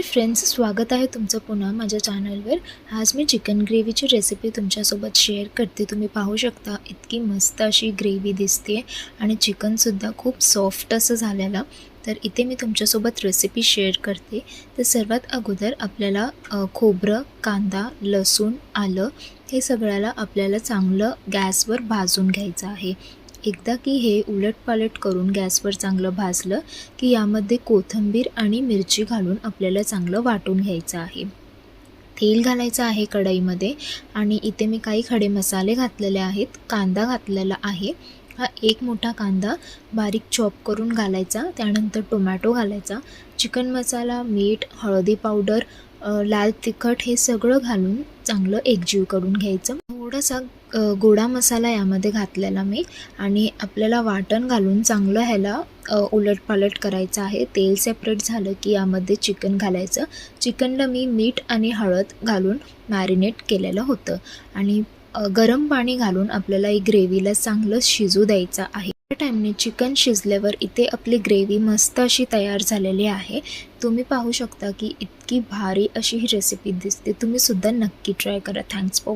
Friends, स्वागत आहे तुमचं पुन्हा माझ्या चॅनलवर। आज मी चिकन ग्रेव्हीची रेसिपी तुमच्यासोबत शेअर करते। तुम्ही पाहू शकता इतकी मस्त अशी ग्रेव्ही दिसते आणि चिकनसुद्धा खूप सॉफ्ट असं झालेलं। तर इथे मी तुमच्यासोबत रेसिपी शेअर करते। तर सर्वात अगोदर आपल्याला खोबरं, कांदा, लसूण, आलं हे सगळ्याला आपल्याला चांगलं गॅसवर भाजून घ्यायचं आहे। एकदा की हे उलटपालट करून गॅसवर चांगलं भाजलं की यामध्ये कोथिंबीर आणि मिरची घालून आपल्याला चांगलं वाटून घ्यायचं आहे। तेल घालायचं आहे कढईमध्ये आणि इथे मी काही खडे मसाले घातलेले आहेत। कांदा घातलेला आहे, हा एक मोठा कांदा बारीक चॉप करून घालायचा। त्यानंतर टोमॅटो घालायचा, चिकन मसाला, मीठ, हळदी पावडर, लाल तिखट हे सगळं घालून चांगलं एकजीव करून घ्यायचं। थोडासा गोडा मसाला यामध्ये घातलेला मी आणि आपल्याला वाटण घालून चांगलं ह्याला उलटपालट करायचं आहे। तेल सेपरेट झालं की यामध्ये चिकन घालायचं। चिकनला मी मीठ आणि हळद घालून मॅरिनेट केलेलं होतं आणि गरम पाणी घालून आपल्याला ही ग्रेव्हीला चांगलं शिजू द्यायचं आहे। त्या टाइमने चिकन शिजल्यावर इथे आपली ग्रेव्ही मस्त अशी तयार झालेली आहे। तुम्ही पाहू शकता की इतकी भारी अशी ही रेसिपी दिसते। तुम्ही सुद्धा नक्की ट्राय करा। Thanks for